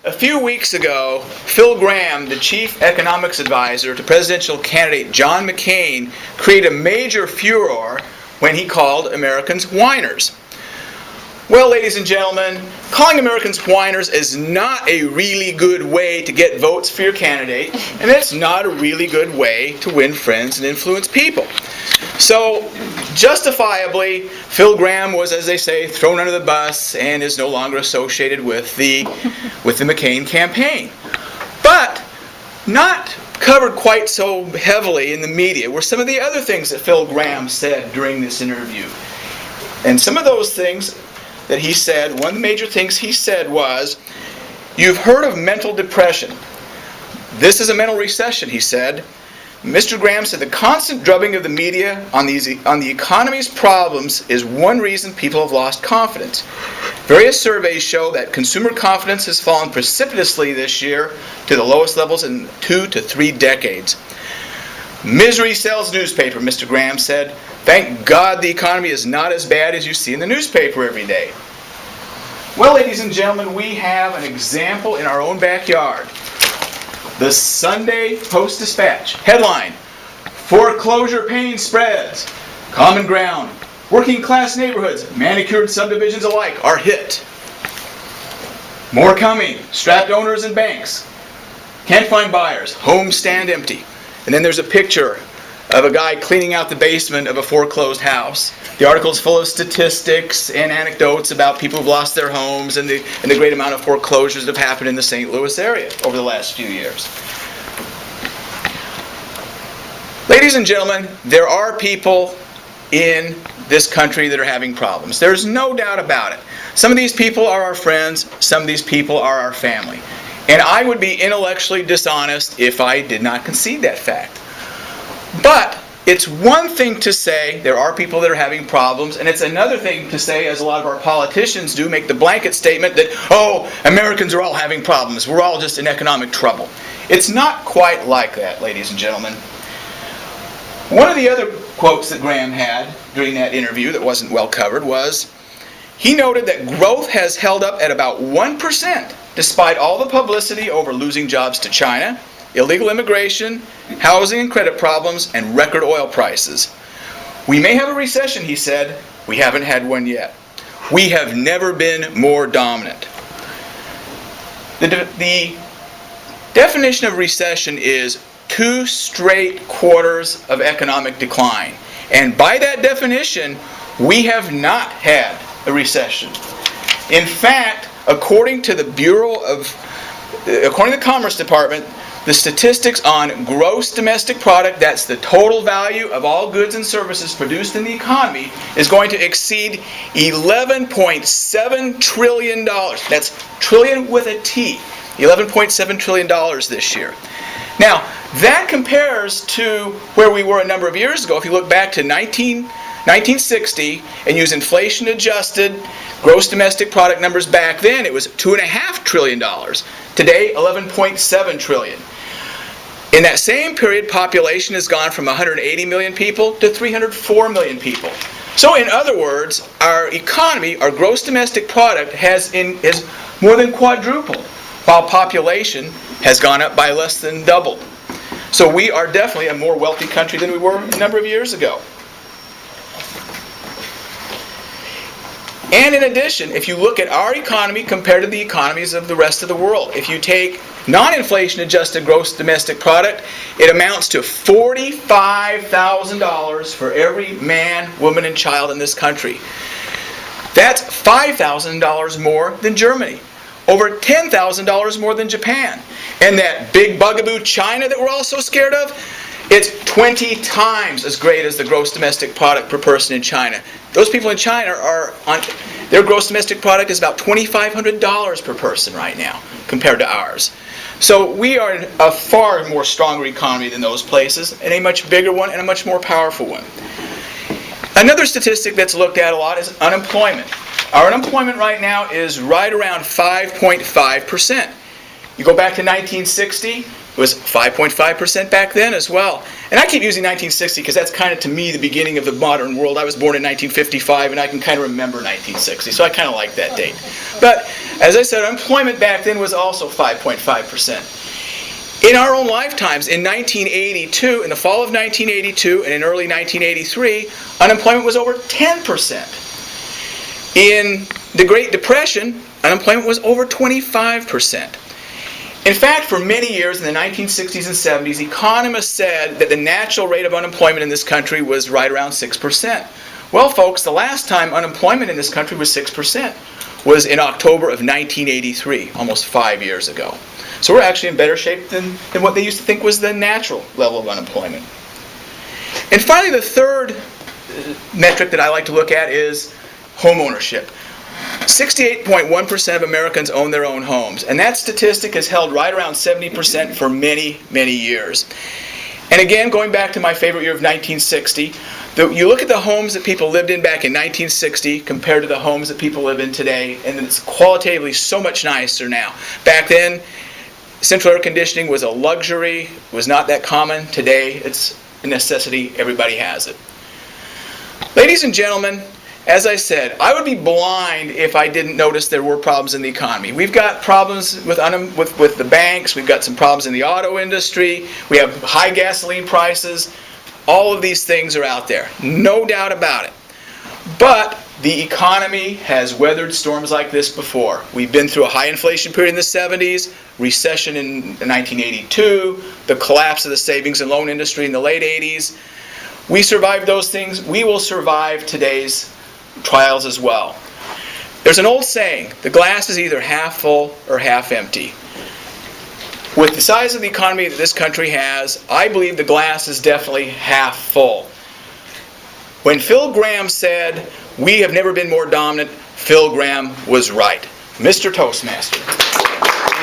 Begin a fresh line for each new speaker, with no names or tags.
A few weeks ago, Phil Gramm, the chief economics advisor to presidential candidate John McCain, created a major furor when he called Americans whiners. Well, ladies and gentlemen, calling Americans whiners is not a really good way to get votes for your candidate, and it's not a really good way to win friends and influence people. So, justifiably, Phil Gramm was, as they say, thrown under the bus and is no longer associated with the McCain campaign. But not covered quite so heavily in the media were some of the other things that Phil Gramm said during this interview. And some of those things that he said, one of the major things he said was, "You've heard of mental depression. This is a mental recession," he said. Mr. Gramm said the constant drubbing of the media on the economy's problems is one reason people have lost confidence. Various surveys show that consumer confidence has fallen precipitously this year to the lowest levels in 2 to 3 decades. "Misery sells newspaper," Mr. Gramm said. "Thank God the economy is not as bad as you see in the newspaper every day." Well, ladies and gentlemen, we have an example in our own backyard. The Sunday Post-Dispatch. Headline: "Foreclosure pain spreads. Common ground. Working class neighborhoods, manicured subdivisions alike, are hit. More coming. Strapped owners and banks. Can't find buyers. Homes stand empty." And then there's a picture of a guy cleaning out the basement of a foreclosed house. The article is full of statistics and anecdotes about people who've lost their homes and the great amount of foreclosures that have happened in the St. Louis area over the last few years. Ladies and gentlemen, there are people in this country that are having problems. There's no doubt about it. Some of these people are our friends, some of these people are our family. And I would be intellectually dishonest if I did not concede that fact. But it's one thing to say there are people that are having problems, and it's another thing to say, as a lot of our politicians do, make the blanket statement that, oh, Americans are all having problems. We're all just in economic trouble. It's not quite like that, ladies and gentlemen. One of the other quotes that Gramm had during that interview that wasn't well covered was, he noted that growth has held up at about 1%, despite all the publicity over losing jobs to China, illegal immigration, housing and credit problems, and record oil prices. "We may have a recession," he said. "We haven't had one yet. We have never been more dominant." The definition of recession is 2 straight quarters of economic decline. And by that definition, we have not had a recession. In fact, according to the Commerce Department, the statistics on gross domestic product, that's the total value of all goods and services produced in the economy, is going to exceed $11.7 trillion. That's trillion with a T. $11.7 trillion this year. Now, that compares to where we were a number of years ago. If you look back to 1960 and use inflation-adjusted gross domestic product numbers back then, it was $2.5 trillion. Today, $11.7 trillion. In that same period, population has gone from 180 million people to 304 million people. So in other words, our economy, our gross domestic product has more than quadrupled, while population has gone up by less than doubled. So we are definitely a more wealthy country than we were a number of years ago. And in addition, if you look at our economy compared to the economies of the rest of the world, if you take non-inflation adjusted gross domestic product, it amounts to $45,000 for every man, woman, and child in this country. That's $5,000 more than Germany. Over $10,000 more than Japan. And that big bugaboo China that we're all so scared of, it's 20 times as great as the gross domestic product per person in China. Those people in China their gross domestic product is about $2,500 per person right now compared to ours. So we are a far more stronger economy than those places, and a much bigger one and a much more powerful one. Another statistic that's looked at a lot is unemployment. Our unemployment right now is right around 5.5%. You go back to 1960, was 5.5% back then as well. And I keep using 1960 because that's kind of, to me, the beginning of the modern world. I was born in 1955, and I can kind of remember 1960, so I kind of like that date. But, as I said, unemployment back then was also 5.5%. In our own lifetimes, in 1982, in the fall of 1982, and in early 1983, unemployment was over 10%. In the Great Depression, unemployment was over 25%. In fact, for many years in the 1960s and 70s, economists said that the natural rate of unemployment in this country was right around 6%. Well, folks, the last time unemployment in this country was 6% was in October of 1983, almost 5 years ago. So we're actually in better shape than what they used to think was the natural level of unemployment. And finally, the third metric that I like to look at is home ownership. 68.1% of Americans own their own homes, and that statistic has held right around 70% for many, many years. And again, going back to my favorite year of 1960, you look at the homes that people lived in back in 1960 compared to the homes that people live in today, and it's qualitatively so much nicer now. Back then, central air conditioning was a luxury, was not that common. Today, it's a necessity. Everybody has it. Ladies and gentlemen, as I said, I would be blind if I didn't notice there were problems in the economy. We've got problems with the banks. We've got some problems in the auto industry. We have high gasoline prices. All of these things are out there. No doubt about it. But the economy has weathered storms like this before. We've been through a high inflation period in the 70s, recession in 1982, the collapse of the savings and loan industry in the late 80s. We survived those things. We will survive today's trials as well. There's an old saying, the glass is either half full or half empty. With the size of the economy that this country has, I believe the glass is definitely half full. When Phil Gramm said, "We have never been more dominant," Phil Gramm was right. Mr. Toastmaster.